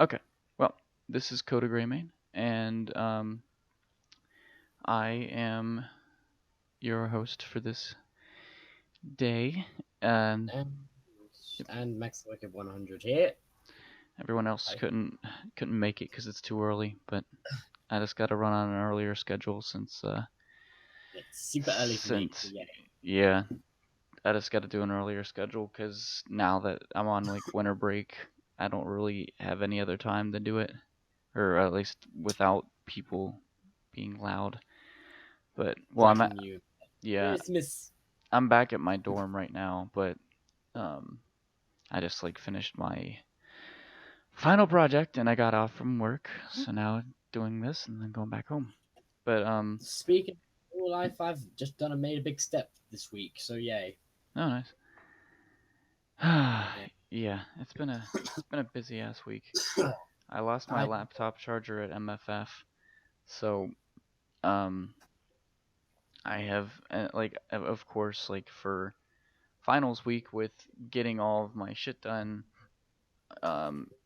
Okay. Well, this is Koda Greymane, and I am your host for this day. And And, yep, and Max Wicked 100 here. everyone else Hi. couldn't make it because it's too early. But I just got to run on an earlier schedule It's super early for me, so since yeah. yeah, I just got to do an earlier schedule because now that I'm on like winter break, I don't really have any other time to do it, or at least without people being loud. But well, Dragging you. yeah, Christmas. I'm back at my dorm right now, but um, I just like finished my final project and I got off from work, so now doing this and then going back home. But Speaking of real life, I've just made a big step this week, so yay. oh nice. Yeah. Yeah, it's been a busy ass week. I lost my I laptop charger at MFF, so um, I have like of course like for finals week with getting all of my shit done,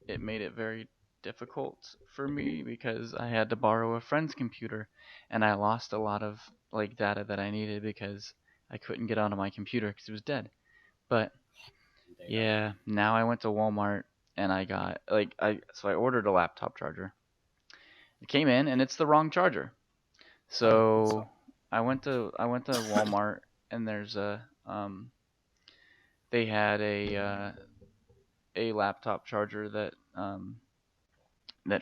it made it very difficult for me because I had to borrow a friend's computer and I lost a lot of like data that I needed because I couldn't get onto my computer because it was dead. But data. yeah, now I went to Walmart and I got like I ordered a laptop charger. It came in and it's the wrong charger. So So I went to Walmart and there's they had a laptop charger that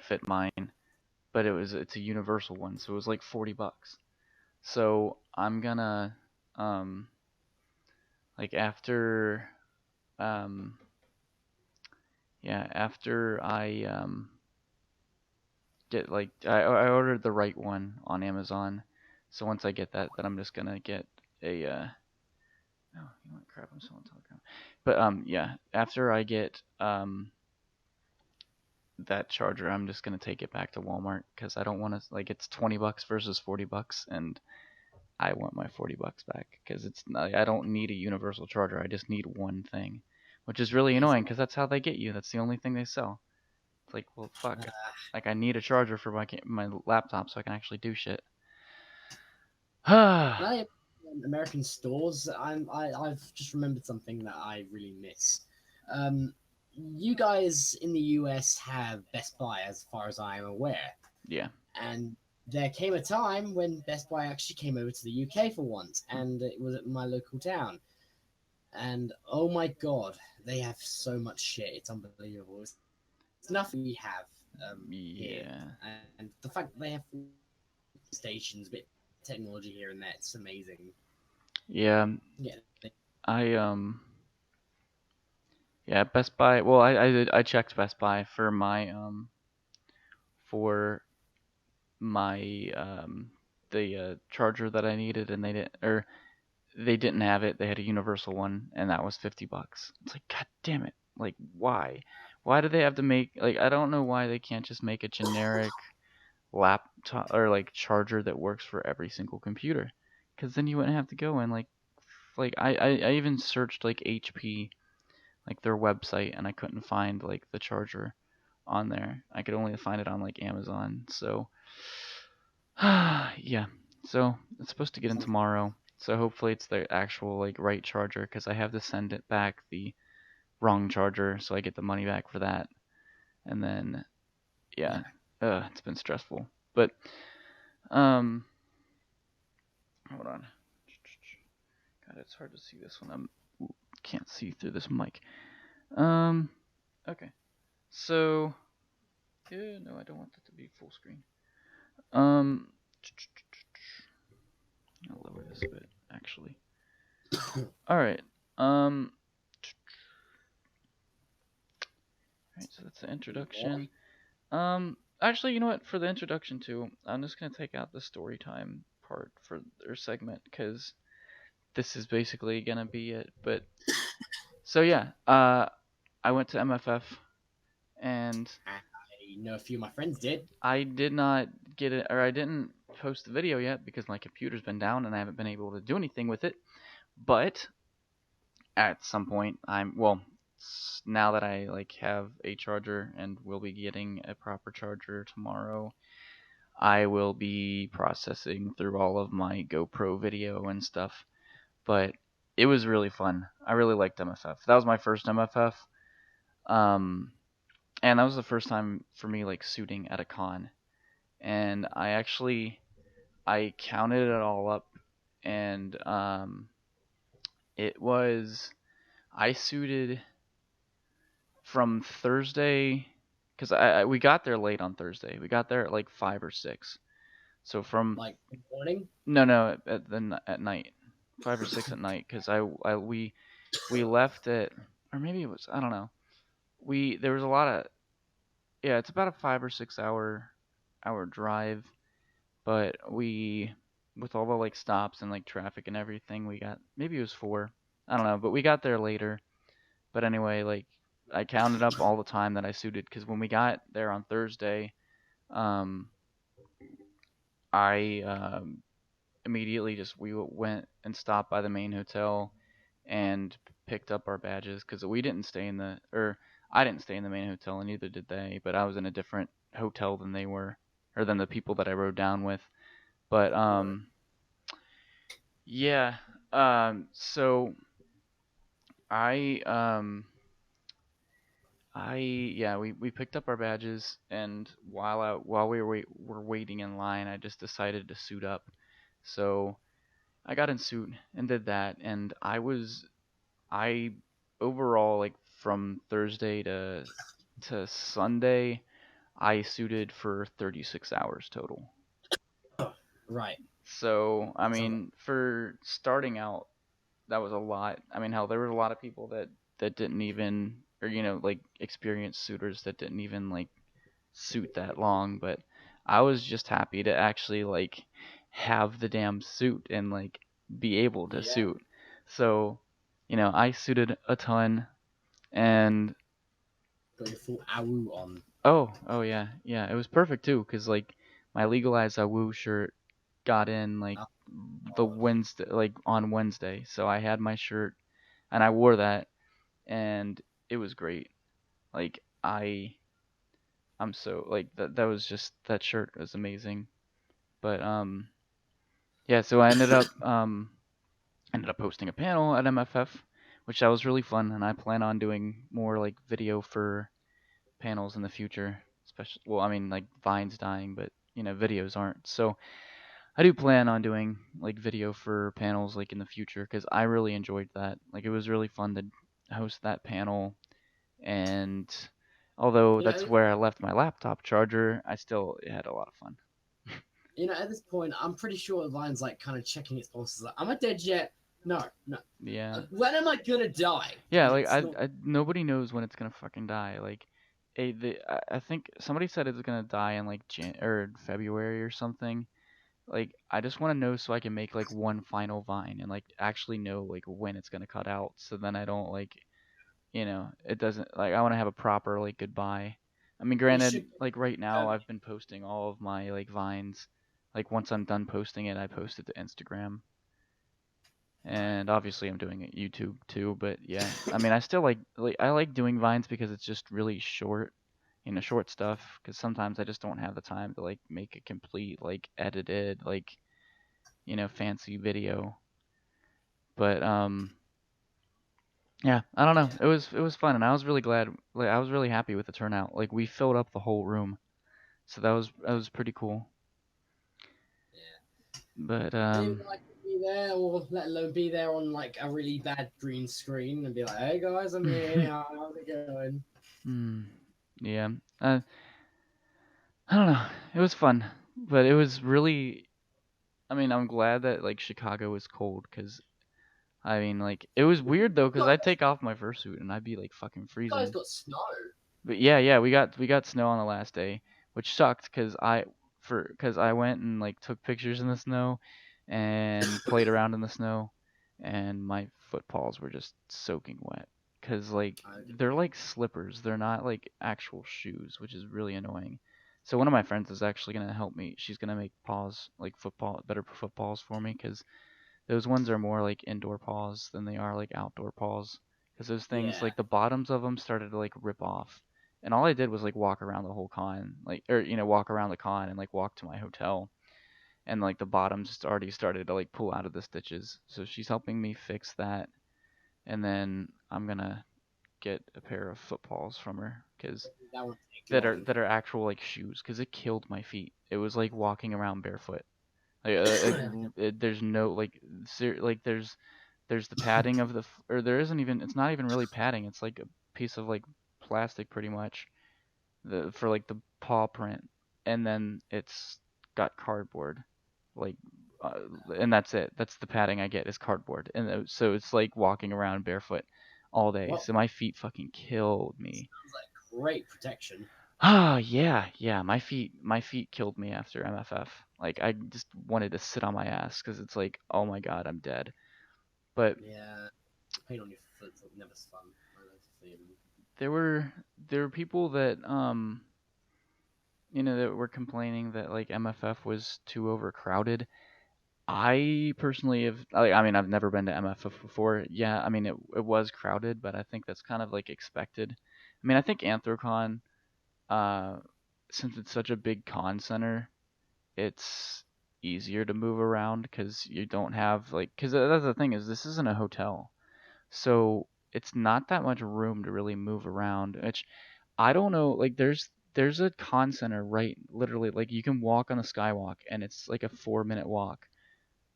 fit mine, but it's a universal one, so it was like $40. So I'm gonna um like um after I get like I ordered the right one on Amazon. So once I get that, then I'm just gonna get a oh, you know what, crap, I'm still on Telegram. But yeah, after I get that charger, I'm just gonna take it back to Walmart because I don't want to like it's $20 versus $40, and I want my $40 back because it's not, I don't need a universal charger. I just need one thing, which is really annoying because that's how they get you. That's the only thing they sell. It's like, well, fuck. Like I need a charger for my laptop so I can actually do shit. I American stores. I've just remembered something that I really miss. Um, you guys in the US have Best Buy, as far as I am aware, Yeah. and there came a time when Best Buy actually came over to the UK for once, and it was at my local town. And oh my god, they have so much shit. It's unbelievable. It's nothing we have here, Yeah. and the fact that they have stations, bit technology here and there, it's amazing. Yeah. Yeah, I yeah, Best Buy. Well, I checked Best Buy for my the charger that I needed, and they didn't have it. They had a universal one, and that was $50. It's like, god damn it! Like, why? Why do they have to make like? I don't know why they can't just make a generic laptop or like charger that works for every single computer, because then you wouldn't have to go and like I even searched like HP, like their website, and I couldn't find like the charger on there. I could only find it on like Amazon. So yeah. So it's supposed to get in tomorrow. So hopefully it's the actual like right charger because I have to send it back the wrong charger so I get the money back for that. And then yeah, it's been stressful. But um, hold on. God, it's hard to see this one. Can't see through this mic. Um, okay. So yeah, no, I don't want that to be full screen. Um, I'll lower this a bit actually. All right. Um, all right. So that's the introduction. Actually, you know what? For the introduction too, I'm just gonna take out the story time part for their segment because this is basically gonna be it. But so yeah, I went to MFF and I know a few of my friends did. I did not get it, or I didn't post the video yet because my computer's been down and I haven't been able to do anything with it. But at some point, well, now that I like have a charger and will be getting a proper charger tomorrow, I will be processing through all of my GoPro video and stuff. But it was really fun. I really liked MFF. That was my first MFF. Um, and that was the first time for me like shooting at a con. And I counted it all up, and it was I suited from Thursday because we got there late on Thursday. We got there at like 5 or 6. So from Like morning. no at night, 5 or 6 at night because we left at, or maybe it was, I don't know. There was a lot of, yeah, it's about a 5 or 6 hour drive, but we, with all the like stops and like traffic and everything, we got, maybe it was 4. I don't know, but we got there later. But anyway, like I counted up all the time that I suited because when we got there on Thursday, um, I immediately just we went and stopped by the main hotel and picked up our badges because we didn't stay in the, or I didn't stay in the main hotel and neither did they, but I was in a different hotel than they were, or than the people that I rode down with. But Right. yeah, so I yeah, we picked up our badges, and while we were waiting in line, I just decided to suit up. So I got in suit and did that, and I overall, like from Thursday to Sunday, I suited for 36 hours total. Right. So I That's a lot. mean, for starting out, that was a lot. I mean, hell, there were a lot of people that didn't even, or like experienced suitors that didn't even like suit that long, but I was just happy to actually like have the damn suit and like be able to Yeah. suit. So, I suited a ton, and Got your full AWU on. oh yeah, yeah, it was perfect too cuz like my legalized Awoo shirt got in like Oh, the God. Wednesday, like on Wednesday. So I had my shirt and I wore that, and it was great. Like I'm so like that was just, that shirt was amazing. But yeah, so I ended up hosting a panel at MFF, which that was really fun, and I plan on doing more like video for panels in the future. Especially, well, I mean like Vine's dying, but videos aren't. So I do plan on doing like video for panels like in the future because I really enjoyed that. Like it was really fun to host that panel, and although You know, that's where I left my laptop charger, I still had a lot of fun. at this point, I'm pretty sure Vine's like kind of checking its pulses. Like, am I dead yet? No, no. Yeah. When am I gonna die? Yeah, And like it's not. nobody knows when it's gonna fucking die. Like, I think somebody said it's gonna die in like or February or something. Like, I just want to know so I can make like one final vine and like actually know like when it's gonna cut out. So then I don't like, it doesn't like, I want to have a proper like goodbye. I mean, You granted, should. like right now Um, I've been posting all of my like vines. Like once I'm done posting it, I post it to Instagram. right. And obviously I'm doing it YouTube too, but yeah, I mean I still like I like doing vines because it's just really short, short stuff, because sometimes I just don't have the time to like make a complete like edited like fancy video. But yeah, I don't know, Yeah. it was fun, and I was really glad, like I was really happy with the turnout. Like we filled up the whole room, so that was pretty cool. Yeah. But I didn't even like to be there, or let alone be there on like a really bad green screen and be like, "Hey guys, I'm here. How's it going?" hmm, yeah, uh, I don't know, it was fun, but it was really, I mean, I'm glad that like Chicago is cold, because I mean, like it was weird though, because You I'd take off my fursuit and I'd be like fucking guys freezing. got snow. But yeah, yeah, we got snow on the last day, which sucked because I went and like took pictures in the snow and played around in the snow, and my foot paws were just soaking wet. Cause like they're like slippers, they're not like actual shoes, which is really annoying. So one of my friends is actually gonna help me. She's gonna make paws like football, better footballs for me, because those ones are more like indoor paws than they are like outdoor paws. because those things, Yeah. like the bottoms of them started to like rip off. And all I did was like walk around the whole con, like, or walk around the con and like walk to my hotel, and like the bottoms already started to like pull out of the stitches. So she's helping me fix that, and then I'm gonna get a pair of footballs from her, because That won't take that are long. actual like shoes, because it killed my feet. It was like walking around barefoot. Like, there's no like like there's the padding of the or there isn't even, it's not even really padding. It's like a piece of like plastic pretty much, for like the paw print, and then it's got cardboard, like, uh, and that's it. That's the padding I get, is cardboard, and so it's like walking around barefoot all day. Well, So my feet fucking killed me. sounds like great protection. Ah, yeah, yeah. My feet killed me after MFF. Like I just wanted to sit on my ass because it's like, oh my god, I'm dead. But Yeah. Pain on your foot is never fun. I know the feeling. there were there were people that that were complaining that like MFF was too overcrowded. I personally have, I mean, I've never been to MFF before. Yeah, I mean it was crowded, but I think that's kind of like expected. I mean, I think Anthrocon, uh, since it's such a big con center, it's easier to move around because you don't have like, because that's the thing, is this isn't a hotel, so it's not that much room to really move around. Which I don't know. Like there's a con center right, literally, like you can walk on the skywalk and it's like a 4 minute walk,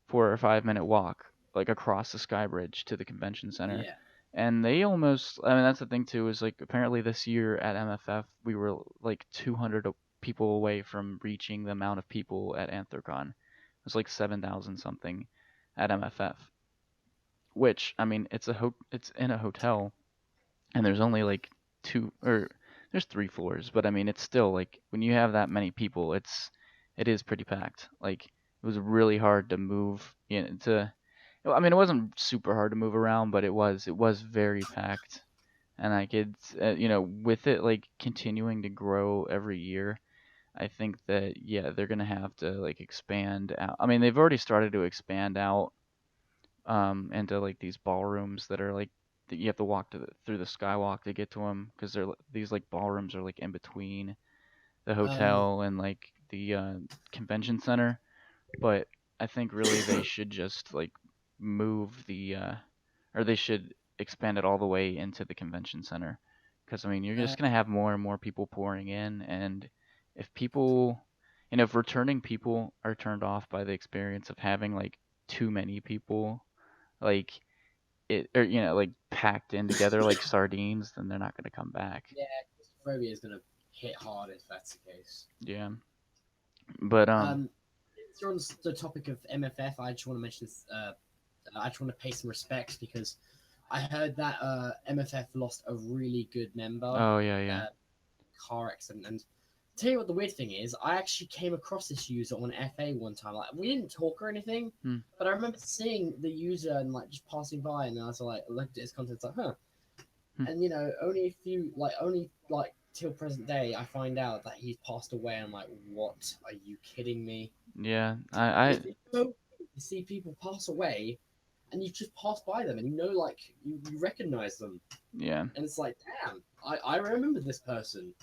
4 or 5 minute walk, like across the sky bridge to the convention center. Yeah. And they almost, I mean, that's the thing too, is like apparently this year at MFF we were like 200 people away from reaching the amount of people at Anthrocon. It was like 7,000 something at MFF, which I mean, it's in a hotel, and there's only like two, or there's 3 floors, but I mean it's still like when you have that many people, it is pretty packed. Like it was really hard to move to, I mean it wasn't super hard to move around, but it was very packed. And I could, with it like continuing to grow every year, I think that, yeah, they're gonna have to like expand out. I mean, they've already started to expand out, into like these ballrooms that are like that you have to walk through the skywalk to get to them, because these like ballrooms are like in between the Um. hotel and like the convention center. But I think really they should just like move or they should expand it all the way into the convention center, because I mean you're Uh, just gonna have more and more people pouring in, and if people, if returning people are turned off by the experience of having like too many people, like it, or like packed in together like sardines, then they're not gonna come back. yeah. Claustrophobia is gonna hit hard if that's the case. Yeah, but Since you're on the topic of MFF, I just want to mention this. I just want to pay some respects because I heard that MFF lost a really good member, oh yeah, yeah. uh, car accident. And tell you what, the weird thing is, I actually came across this user on FA one time. Like we didn't talk or anything, Hmm. but I remember seeing the user and like just passing by, and I was like, looked at his content, like, huh. Hmm. And only like till present day, I find out that he's passed away. I'm like, what? Are you kidding me? Yeah, I It's so weird to see people pass away, and you just pass by them, and like you recognize them, yeah. and it's like, damn, I remember this person.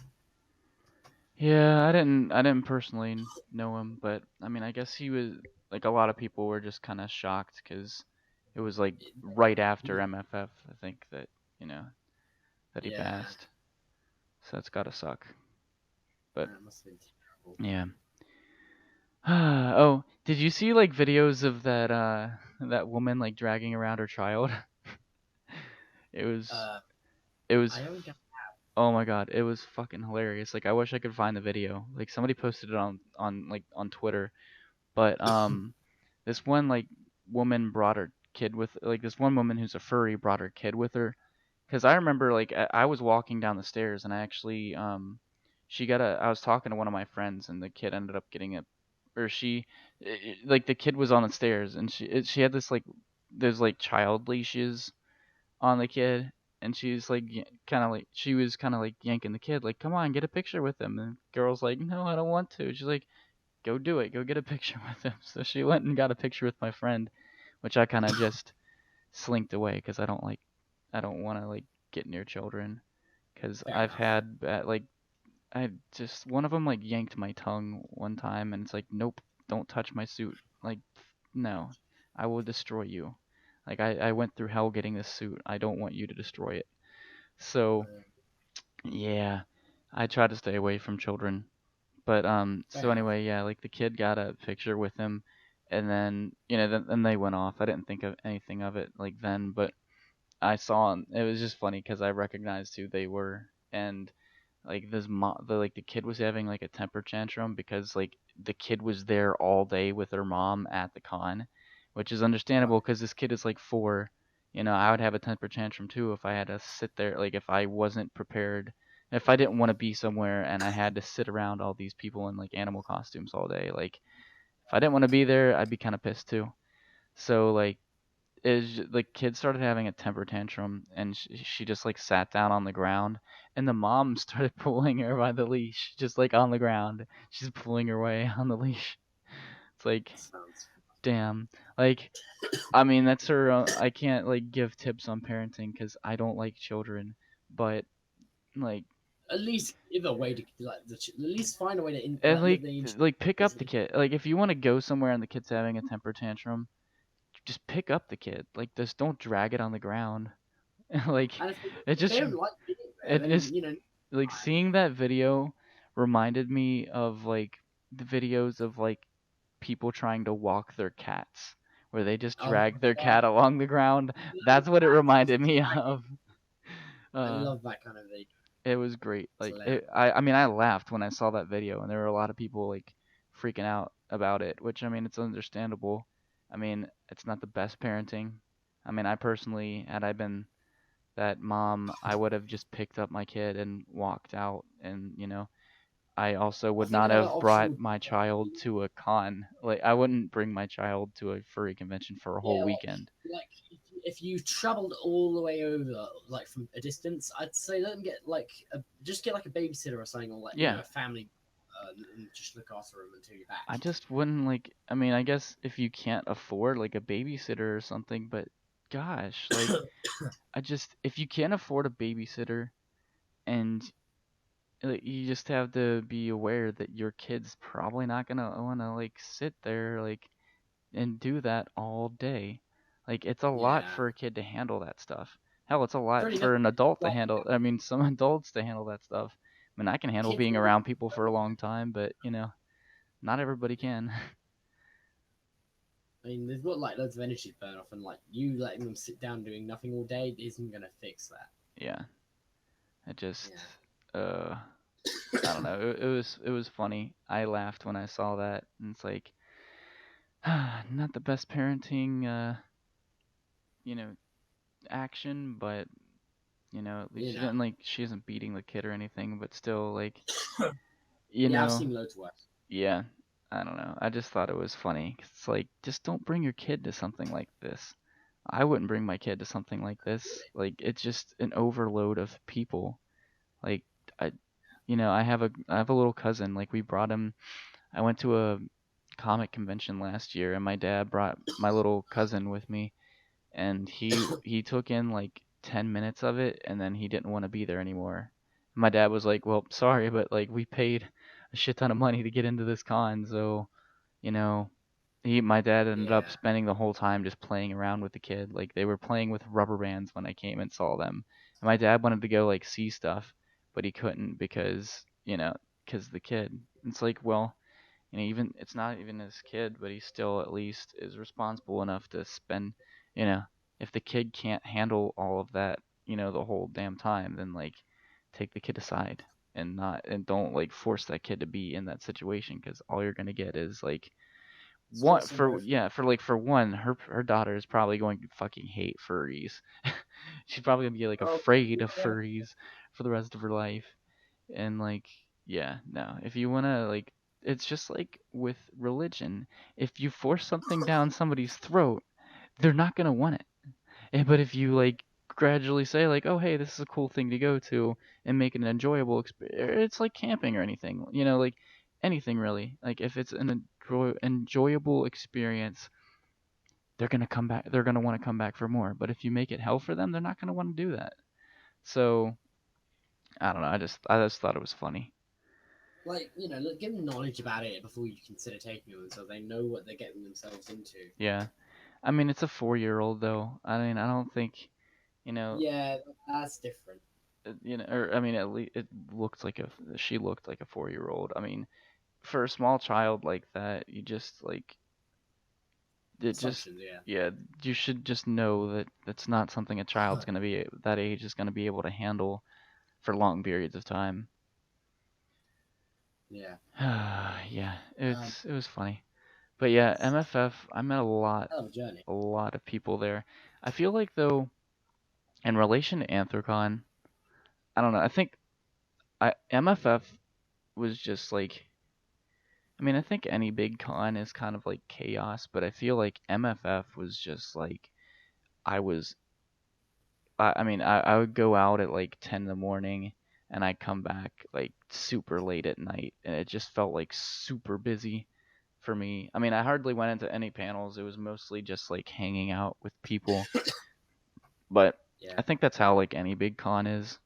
Yeah, I didn't personally know him, but I mean, I guess he was, like, a lot of people were just kind of shocked because it was like right after MFF, I think, that, you know, that he Yeah, passed. So that's gotta suck. But that must have been terrible. yeah. Oh, did you see like videos of that woman like dragging around her child? It was Uh, it was I only got Oh my god, it was fucking hilarious. Like I wish I could find the video. Like somebody posted it on Twitter. But this one like woman brought her kid with, like, this one woman who's a furry brought her kid with her. Because I remember like I was walking down the stairs and I actually she got a I was talking to one of my friends and the kid ended up getting a, or like the kid was on the stairs and she had this like, there's like child leashes on the kid, and she's like kind of like, she was kind of like yanking the kid like, come on, get a picture with him, and the girl's like, no, I don't want to. She's like, go do it, go get a picture with him. So she went and got a picture with my friend, which I kind of just slinked away because I don't want to like get near children because Fair I've enough. had like I just one of them like yanked my tongue one time, and it's like, nope, don't touch my suit. Like, no, I will destroy you. Like I went through hell getting this suit. I don't want you to destroy it. So Uh, yeah, I try to stay away from children. But so Fair enough. anyway, yeah, like the kid got a picture with him, and then then they went off. I didn't think of anything of it like then, but I saw 'em. It was just funny because I recognized who they were, and like the kid was having like a temper tantrum because like the kid was there all day with her mom at the con, which is understandable Right. because this kid is like 4. I would have a temper tantrum too if I had to sit there, like if I wasn't prepared, if I didn't want to be somewhere and I had to sit around all these people in like animal costumes all day. Like if I didn't want to be there, I'd be kind of pissed too. So like is the kid started having a temper tantrum, and she just like sat down on the ground, and the mom started pulling her by the leash just like on the ground. She's pulling her way on the leash. It's like, That sounds. damn. Like, I mean, that's her I can't like give tips on parenting cuz I don't like children, but like At least give a way to like at least find a way to and let the like pick up the easily. kid. Like if you want to go somewhere and the kid's having a temper tantrum, just pick up the kid. Like just don't drag it on the ground. Like And it if they just don't like being there, it then is like fine. seeing that video reminded me of like the videos of like people trying to walk their cats where they just Oh drag their god, cat along the ground. love That's what it that. reminded me of. I Uh, love that kind of video. it was great. It's Like hilarious. I mean, I laughed when I saw that video, and there were a lot of people like freaking out about it, which I mean, it's understandable. I mean, it's not the best parenting. I mean, I personally, had I been that mom, I would have just picked up my kid and walked out, and I also I would think not another have option brought would my be, child to a con. Like I wouldn't bring my child to a furry convention for a whole yeah, weekend. like if you traveled all the way over, like from a distance, I'd say let them get like just get like a babysitter or something, or like Yeah, a family, and just look after them until you're I back. just wouldn't like. I mean, I guess if you can't afford like a babysitter or something, but gosh, like I just if you can't afford a babysitter and like, you just have to be aware that your kid's probably not gonna want to like sit there like and do that all day. Like it's a lot Yeah, for a kid to handle that stuff. Hell, it's a lot pretty much. for an adult to Like handle. I mean, some adults to handle that stuff. I mean, I can handle kids, being around people for a long time, but not everybody can. I mean, they've got like loads of energy to burn off, and like you letting them sit down doing nothing all day isn't gonna fix that. Yeah, it just, Yeah. uh, I don't know. It was funny. I laughed when I saw that, and it's like, not the best parenting, you know, action, but at least You she know. didn't like she isn't beating the kid or anything, but still like, you Yeah, I've know, seen loads worse. yeah, I don't know. I just thought it was funny. 'Cause it's like, just don't bring your kid to something like this. I wouldn't bring my kid to something like this. Like, it's just an overload of people. Like, I, I have a little cousin. Like, we brought him. I went to a comic convention last year, and my dad brought my little cousin with me, and he took in like 10 minutes of it, and then he didn't want to be there anymore. My dad was like, "Well, sorry, but like we paid a shit ton of money to get into this con, so you know." My dad ended up Yeah. spending the whole time just playing around with the kid. Like they were playing with rubber bands when I came and saw them. And my dad wanted to go like see stuff, but he couldn't because the kid. It's like, well, even it's not even his kid, but he still at least is responsible enough to spend, you know, if the kid can't handle all of that, the whole damn time, then like take the kid aside and don't like force that kid to be in that situation because all you're gonna get is like one Stress on for both of them. yeah for one her daughter is probably going to fucking hate furries. She's probably gonna be like Oh, afraid of yeah. furries for the rest of her life. And like, yeah, no. If you wanna like, it's just like with religion. If you force something down somebody's throat, they're not gonna want it. But if you like gradually say like, oh hey, this is a cool thing to go to and make it an enjoyable experience, it's like camping or anything. Like anything really. Like if it's an enjoyable experience, they're gonna come back. They're gonna want to come back for more. But if you make it hell for them, they're not gonna want to do that. So I don't know. I just thought it was funny. Like, look, give them knowledge about it before you consider taking them, so they know what they're getting themselves into. Yeah. I mean, it's a 4-year-old though. I mean, I don't think you know. Yeah, that's different. Or I mean, at least it looked like a. She looked like a 4-year-old. I mean, for a small child like that, you just like it just Assumptions, yeah. yeah, you should just know that that's not something a child's gonna be that age is gonna be able to handle for long periods of time. Yeah. Yeah, Um, it was funny. But yeah, MFF, I met Hell of a journey. a lot of people there. I feel like though, in relation to Anthrocon, I don't know. I think MFF was just like, I mean, I think any big con is kind of like chaos, but I feel like MFF was just like I was. I mean, I would go out at like 10 in the morning and I'd come back like super late at night, and it just felt like super busy for me. I mean, I hardly went into any panels. It was mostly just like hanging out with people. But Yeah. I think that's how like any big con is.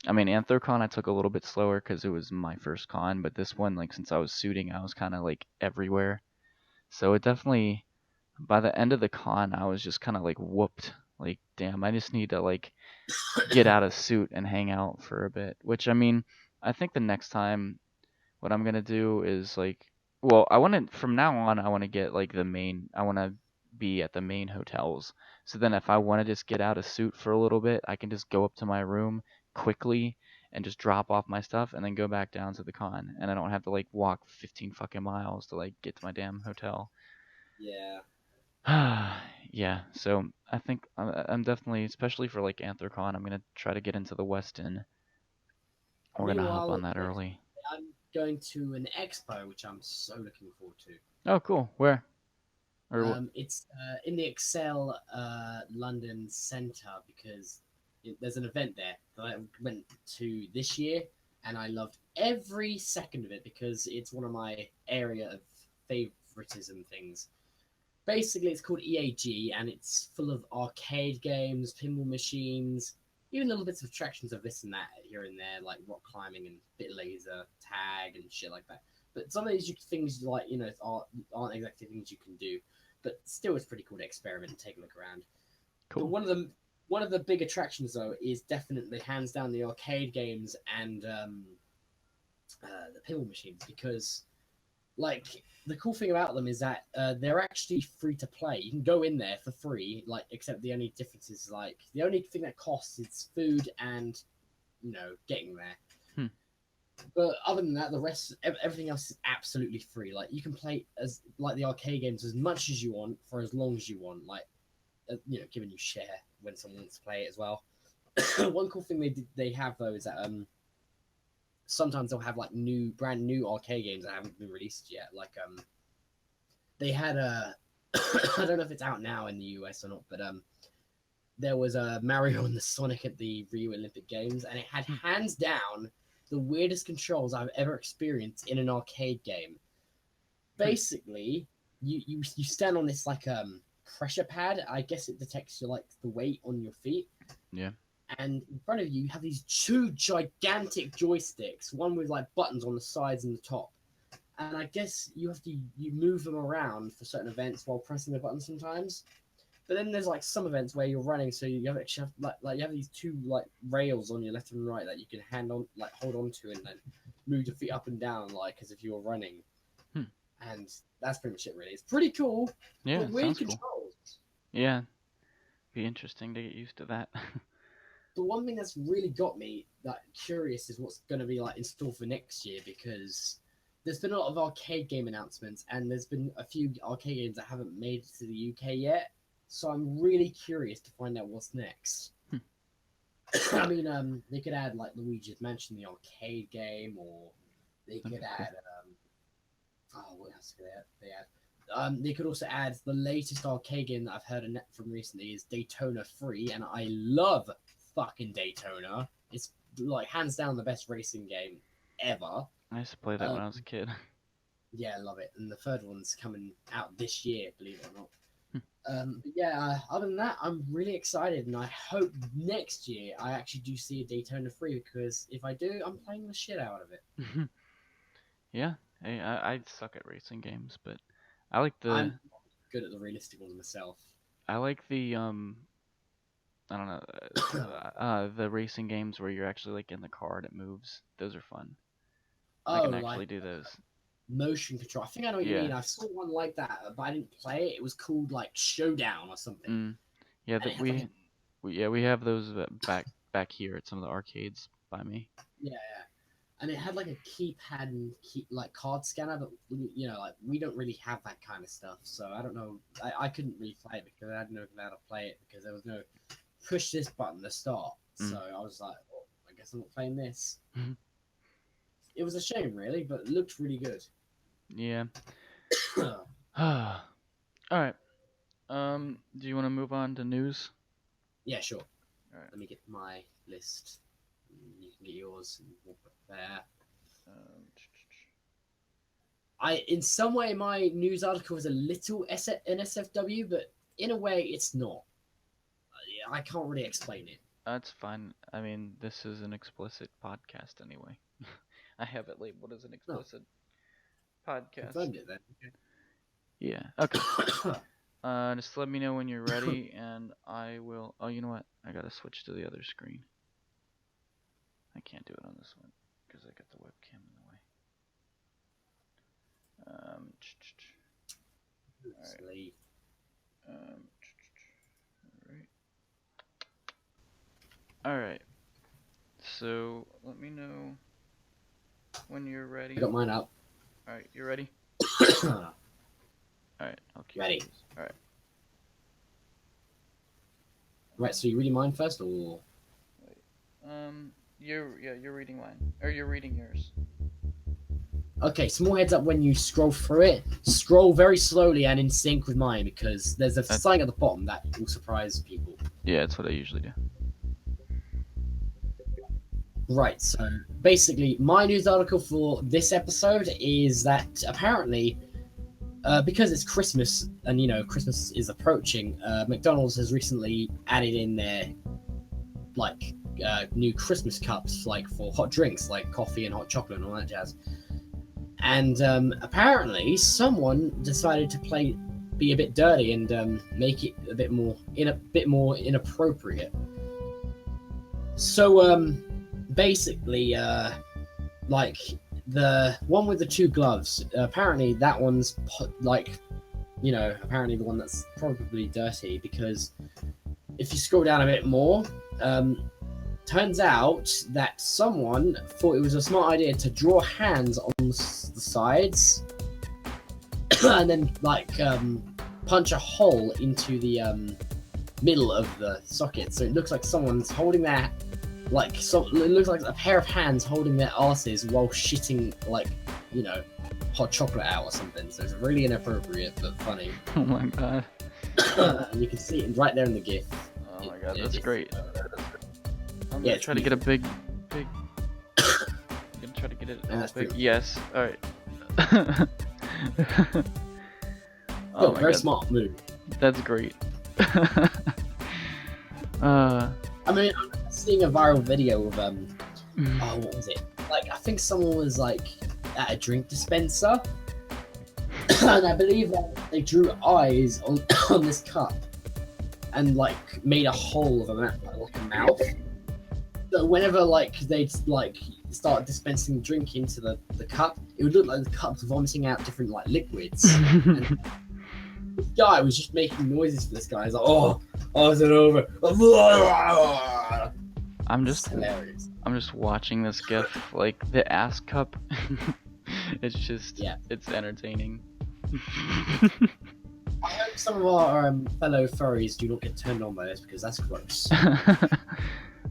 I mean, Anthrocon I took a little bit slower because it was my first con, but this one, like since I was shooting, I was kind of like everywhere. So it definitely, by the end of the con, I was just kind of like whooped. Like, damn, I just need to like get out of suit and hang out for a bit. Which I mean, I think the next time what I'm gonna do is like, well, I want to from now on I want to get like the main. I want to be at the main hotels. So then if I want to just get out of suit for a little bit, I can just go up to my room quickly and just drop off my stuff and then go back down to the con, and I don't have to like walk 15 fucking miles to like get to my damn hotel. Yeah. Yeah, so I think I'm definitely, especially for like Anthrocon, I'm gonna try to get into the West End. We're gonna hop on Meanwhile, that next early. I'm going to an expo, which I'm so looking forward to. Oh, cool. Where? Or what? It's in the Excel London Centre because there's an event there that I went to this year, and I loved every second of it because it's one of my area of favoritism things. Basically, it's called EAG, and it's full of arcade games, pinball machines, even little bits of attractions of this and that here and there, like rock climbing and bit laser tag and shit like that. But some of these things, like aren't exactly things you can do. But still, it's pretty cool to experiment and take a look around. But Cool. one of the big attractions though is definitely hands down the arcade games and the pinball machines because like the cool thing about them is that they're actually free to play. You can go in there for free, like except the only difference is like the only thing that costs is food and getting there. Hmm. But other than that, the rest everything else is absolutely free. Like you can play as like the arcade games as much as you want for as long as you want. Like given you share when someone wants to play it as well. One cool thing they have though is that sometimes they'll have like brand new arcade games that haven't been released yet. Like they had a I don't know if it's out now in the US or not, but there was a Mario and the Sonic at the Rio Olympic Games, and it had hands down the weirdest controls I've ever experienced in an arcade game. Basically, you stand on this like pressure pad. I guess it detects your like the weight on your feet, Yeah. and in front of you, you have these two gigantic joysticks, one with like buttons on the sides and the top. And I guess you move them around for certain events while pressing the button sometimes. But then there's like some events where you're running, so you have like you have these two like rails on your left and right that you can hold on to and then move your feet up and down like as if you were running. Hmm. And that's pretty much it really. It's pretty cool, Yeah, but weird sounds cool. controls. Yeah, be interesting to get used to that. The one thing that's really got me that curious is what's going to be like in store for next year because there's been a lot of arcade game announcements and there's been a few arcade games that haven't made it to the UK yet. So I'm really curious to find out what's next. Hmm. I mean, they could add like Luigi's Mansion, the arcade game, or they could add what else could they add? They could also add the latest arcade game that I've heard from recently is Daytona 3, and I love fucking Daytona. It's like hands down the best racing game ever. I used to play that when I was a kid. Yeah, I love it. And the third one's coming out this year, believe it or not. But yeah, other than that, I'm really excited, and I hope next year I actually do see a Daytona 3 because if I do, I'm playing the shit out of it. Yeah, hey, I suck at racing games, but I like the I'm good at the realistic ones myself. I like the I don't know the racing games where you're actually like in the car and it moves. Those are fun. I Oh, can like actually do those. motion control. I think I know what you Yeah. mean. I saw one like that, but I didn't play it. It was called like Showdown or something, Mm. Yeah, and it that had like a we have those back here at some of the arcades by me. yeah, yeah. And it had like a keypad and like card scanner, but like we don't really have that kind of stuff. So I don't know. I couldn't really play it because I didn't know how to play it because there was no push this button to start. So Mm. I was like, oh, I guess I'm not playing this. It was a shame, really, but it looked really good. Yeah. All right. Do you want to move on to news? Yeah, sure. All right. Let me get my list. You can get yours and we'll put it there. Um, In some way, my news article was a little NSFW, but in a way, it's not. I can't really explain it. that's fine. I mean, this is an explicit podcast anyway. I have it labeled as an No, explicit podcast. confirmed it then. Yeah. Okay. Just let me know when you're ready, and I will. Oh, you know what? I gotta switch to the other screen. I can't do it on this one because I got the webcam in the way. All Sleep. right. All right. All right. So let me know when you're I ready. got mine up. All right. You ready? All right. I'll cue Ready. these. All right. Right, so you reading mine first, or Wait. You're reading mine, or you're reading yours. okay? Small heads up when you scroll through it. Scroll very slowly and in sync with mine because there's a That, sign at the bottom that will surprise people. yeah, that's what I usually do. Right, so basically, my news article for this episode is that apparently, because it's Christmas and Christmas is approaching, McDonald's has recently added in their like new Christmas cups, like for hot drinks, like coffee and hot chocolate and all that jazz. And apparently, someone decided to be a bit dirty and make it a bit more inappropriate. So basically, like the one with the two gloves, apparently that one's apparently the one that's probably dirty because if you scroll down a bit more, turns out that someone thought it was a smart idea to draw hands on the sides and then punch a hole into the middle of the socket, so it looks like someone's holding their it looks like a pair of hands holding their asses while shitting hot chocolate out or something. So it's really inappropriate but funny. Oh my god. And you can see it right there in the GIF. Oh my god, that's great. I'm Yeah, gonna try to get a big. I'm gonna try to get it all big. Yes. All right. Oh my very god. Smart move. That's great. I mean, I'm seeing a viral video of what was it? Like, I think someone was like at a drink dispenser, and I believe that they drew eyes on this cup, and like made a hole of like a mouth. So whenever they'd start dispensing the drink into the cup, it would look like the cup's vomiting out different liquids. And this guy was just making noises for this guy. He's like, oh, is it over? I'm just watching this GIF, like the ass cup. It's just, it's entertaining. I hope some of our fellow furries do not get turned on by this because that's gross.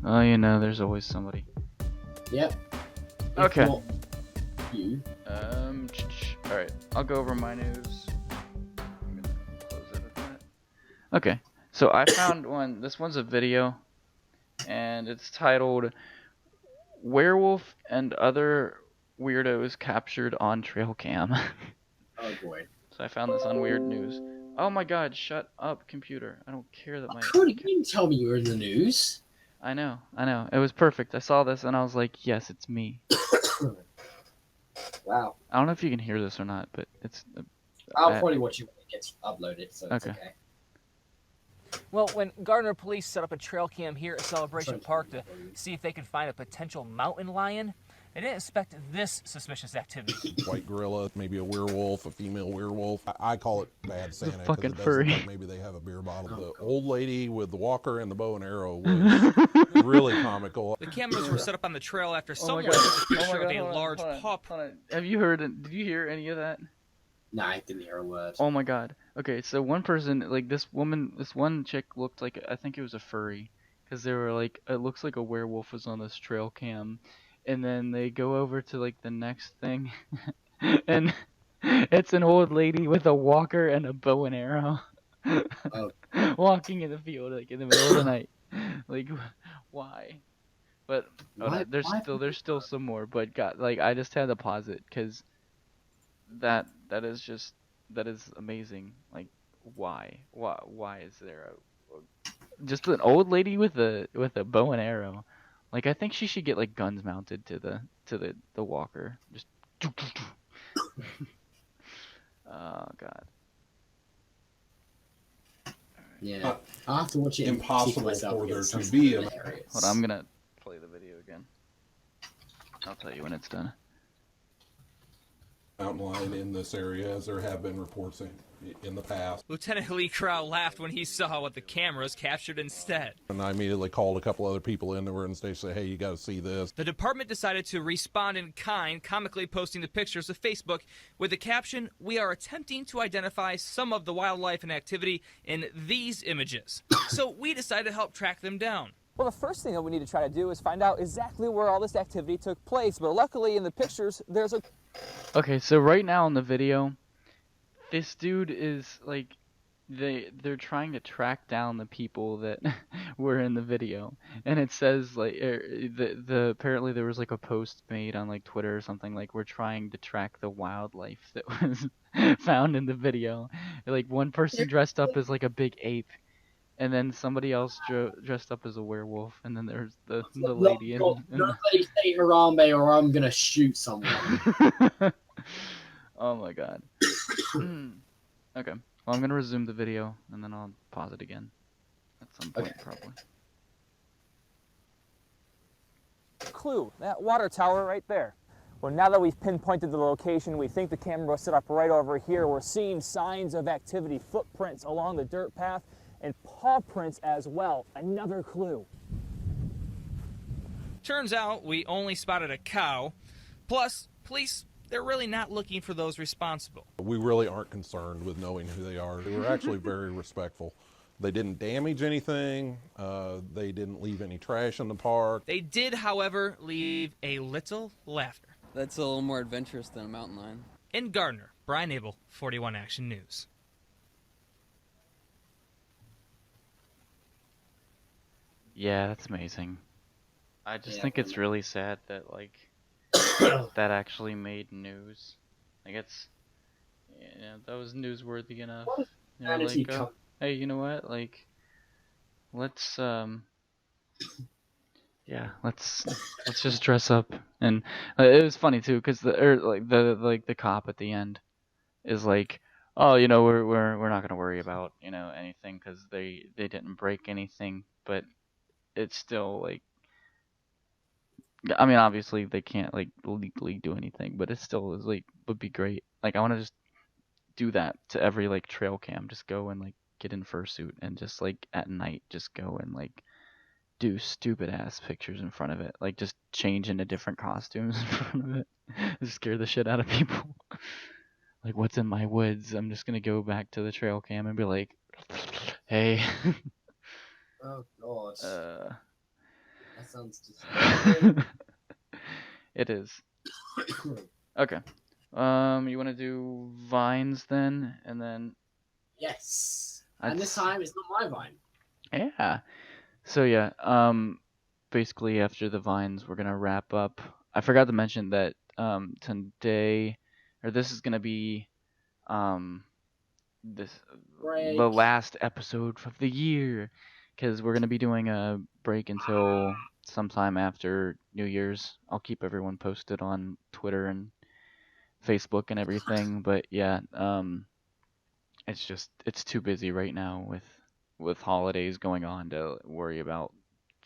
Oh, there's always somebody. Yep. Okay. You. Alright, I'll go over my news. I'm gonna close it at that. Okay, so I found one. This one's a video, and it's titled Werewolf and Other Weirdos Captured on Trail Cam. Oh boy. So I found this on Weird News. Oh my god, shut up, computer. I don't care that my... Cody, you didn't tell me you were in the news. I know. It was perfect. I saw this and I was like, yes, it's me. Wow. I don't know if you can hear this or not, but it's... I'll probably watch it when it gets uploaded, so it's Okay. okay. Well, when Gardner police set up a trail cam here at Celebration Park to see if they could find a potential mountain lion, they didn't expect this suspicious activity. White gorilla, maybe a werewolf, a female werewolf. I call it bad Santa because fucking it does furry. look like maybe they have a beer bottle. The old lady with the walker and the bow and arrow was really comical. The cameras were set up on the trail after someone God. took a picture Oh my God, of a hold on, large hold on, paw hold on. Have you heard it? Did you hear any of that? Nah, I didn't hear a word. Oh my god. Okay, so one person, like this one chick looked like, I think it was a furry, because they were like, it looks like a werewolf was on this trail cam, and then they go over to like the next thing, and it's an old lady with a walker and a bow and arrow, walking in the field like in the middle of the night. Like, why? But there's still some more, but God, like I just had to pause it because that is amazing. Like, why is there just an old lady with a bow and arrow? Like, I think she should get like guns mounted to the walker. Just oh god. Yeah, I'll have to watch it. Impossible for there to be a... Hold on, I'm gonna play the video again. I'll tell you when it's done. mountain lion in this area, as there have been reports in the past. Lieutenant Lee Crow laughed when he saw what the cameras captured instead. And I immediately called a couple other people in there and they said, hey, you got to see this. The department decided to respond in kind, comically posting the pictures to Facebook with the caption, "We are attempting to identify some of the wildlife and activity in these images." So we decided to help track them down. Well, the first thing that we need to try to do is find out exactly where all this activity took place. But luckily, in the pictures, there's a... Okay, so right now in the video, this dude is like, they're trying to track down the people that were in the video, and it says like apparently there was like a post made on like Twitter or something like, we're trying to track the wildlife that was found in the video. Like one person dressed up as like a big ape, and then somebody else dressed up as a werewolf, and then there's the lady in. Nobody say Harambe or I'm gonna shoot someone. Oh my god. Okay. Well, I'm gonna resume the video, and then I'll pause it again at some point, probably. clue, that water tower right there. Well, now that we've pinpointed the location, we think the camera was set up right over here. We're seeing signs of activity, footprints along the dirt path, and paw prints as well. Another clue. Turns out we only spotted a cow. Plus, police, they're really not looking for those responsible. We really aren't concerned with knowing who they are. They were actually very respectful. They didn't damage anything. They didn't leave any trash in the park. They did, however, leave a little laughter. That's a little more adventurous than a mountain lion. In Gardner, Brian Abel, 41 Action News. Yeah, that's amazing. I just think it's really sad that, like, that actually made news. Like, it's, yeah, that was newsworthy enough. You know, like, oh, hey, you know what? Like, let's yeah, let's just dress up. And it was funny too, cause the cop at the end is like, oh, you know, we're not gonna worry about, you know, anything, cause they didn't break anything, but it's still like, I mean, obviously they can't like legally do anything, but it still is like, would be great. Like, I want to just do that to every like trail cam. Just go and like get in fursuit and just like at night just go and like do stupid ass pictures in front of it. Like just change into different costumes in front of it. Just scare the shit out of people. Like, what's in my woods? I'm just gonna go back to the trail cam and be like, hey. Oh god. That sounds just It is. Okay. You want to do vines then, and then? Yes. And this time it's not my vine. Yeah. So yeah. Basically after the vines, we're gonna wrap up. I forgot to mention that today, or this is gonna be this Break. the last episode of the year, because we're gonna be doing a break until sometime after New Year's. I'll keep everyone posted on Twitter and Facebook and everything, but yeah, it's too busy right now with holidays going on to worry about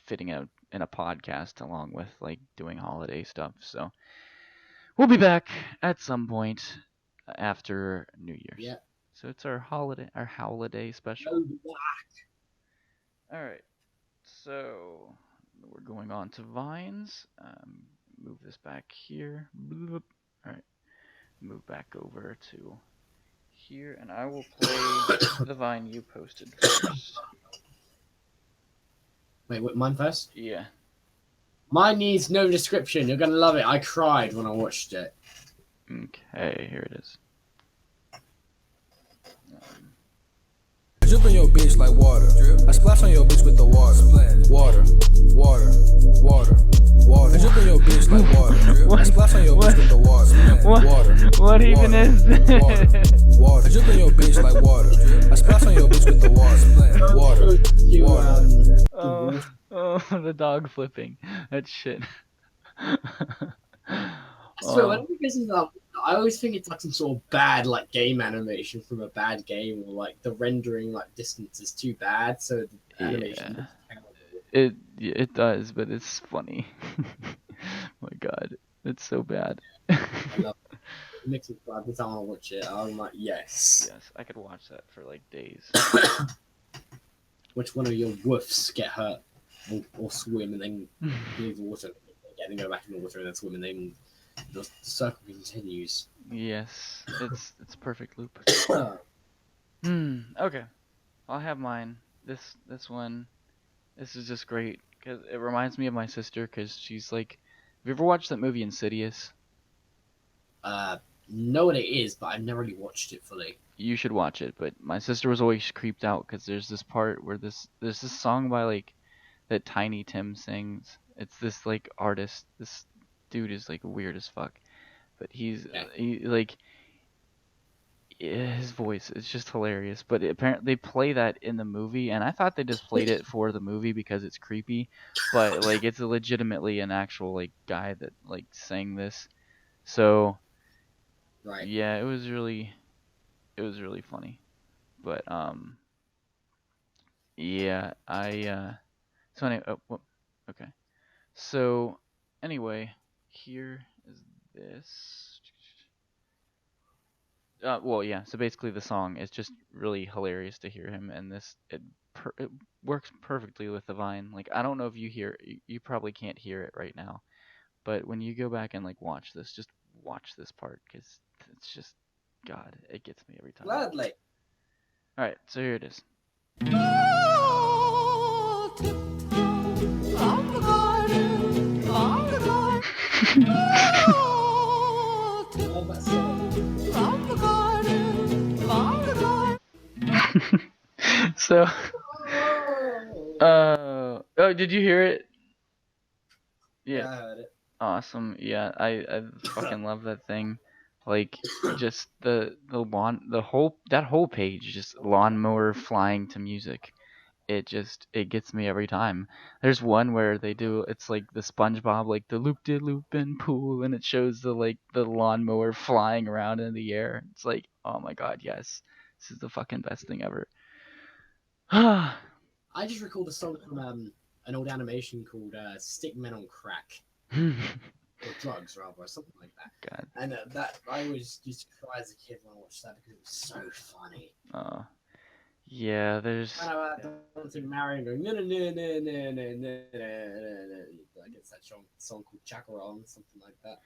fitting out in a podcast along with like doing holiday stuff. So we'll be back at some point after New Year's. Yeah. So it's our holiday special. No, All right. So we're going on to Vines. Move this back here. Bloop. All right. Move back over to here, and I will play the Vine you posted first. Wait, mine first? Yeah. Mine needs no description. You're gonna love it. I cried when I watched it. Okay, here it is. Drip on your bitch like water. I splash on your bitch with the water. Water, water, water, water. Drip on your bitch like water. I splash on your bitch with the water. Water. What even is this? Water. Drip on your bitch like water. I splash on your bitch with the water. Water. You, Oh, the dog flipping. That shit. So whenever this is up, I always think it's like some sort of bad like game animation from a bad game, or like the rendering like distance is too bad, so the animation looks terrible. It does, but it's funny. My God, it's so bad. I love it. It makes me cry every time I watch it. I'm like, yes. Yes, I could watch that for like days. Which one of your woofs get hurt or swim and then leave the water, then go back in the water and then swim and then the circle continues. Yes, it's perfect loop. Okay, I'll have mine. This one, this is just great because it reminds me of my sister because she's like, have you ever watched that movie Insidious? Know what it is, but I've never really watched it fully. You should watch it, but my sister was always creeped out because there's this part where there's this song by like that Tiny Tim sings. It's this like artist. This dude is like weird as fuck, but he like his voice is just hilarious. But apparently they play that in the movie, and I thought they just played it for the movie because it's creepy, but like it's legitimately an actual like guy that like sang this. So Right. yeah, it was really funny. But yeah, so anyway, okay. So anyway, here is this. Well, yeah. So basically, the song is just really hilarious to hear him, and it works perfectly with the Vine. Like I don't know if you probably can't hear it right now, but when you go back and like watch this, just watch this part because it's just God, it gets me every time. Gladly. All right, so here it is. So, oh, did you hear it? Yeah, I heard it. Awesome. Yeah, I fucking love that thing. Like just the whole page, just lawnmower flying to music. It gets me every time. There's one where it's like the SpongeBob, like the loop-de-loop-in pool, and it shows the lawnmower flying around in the air. It's like, oh my God, yes, this is the fucking best thing ever. I just recalled a song from an old animation called Stick Men on Crack. Or drugs, rather, or something like that. God. And that I always used to cry as a kid when I watched that because it was so funny. Yeah, there's. Dancing Mario and going, no, no, no, no, no, no, no, no. I guess that song called Chacaron, something like that.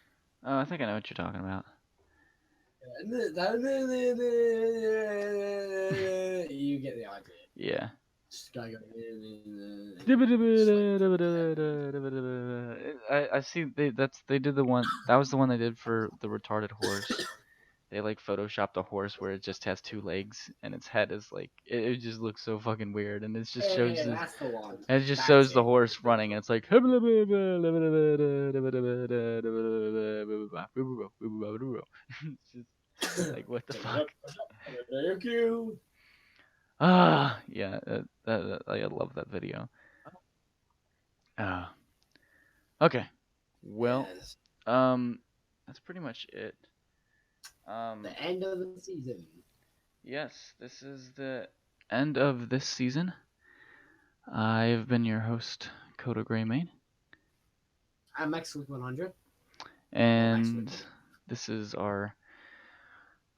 Oh, I think I know what you're talking about. You get the idea. Yeah. Just guy going. I see they did the one that was the one they did for the retarded horse. They like photoshopped a horse where it just has two legs and its head is like it just looks so fucking weird, and it just shows that's the one. and it just shows the horse running, and it's like it's just like what the fuck. Thank you. Yeah, I love that video. Okay. Well, Yes. that's pretty much it. The end of the season. Yes, this is the end of this season. I've been your host, Koda Greymane, I'm Max with 100. and this is our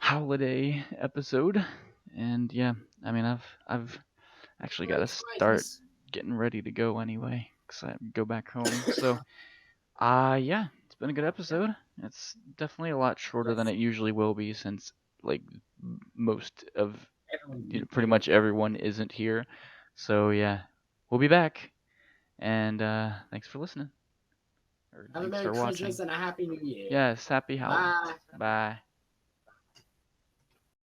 Howliday episode. And yeah, I mean, I've actually got to start getting ready to go anyway, cause I go back home. So, yeah, it's been a good episode. It's definitely a lot shorter than it usually will be, since like most of pretty much everyone isn't here. So yeah, we'll be back, and thanks for listening. Or Have a thanks Merry for watching. Christmas and a Happy New Year. Yes, happy holidays. Bye. Bye.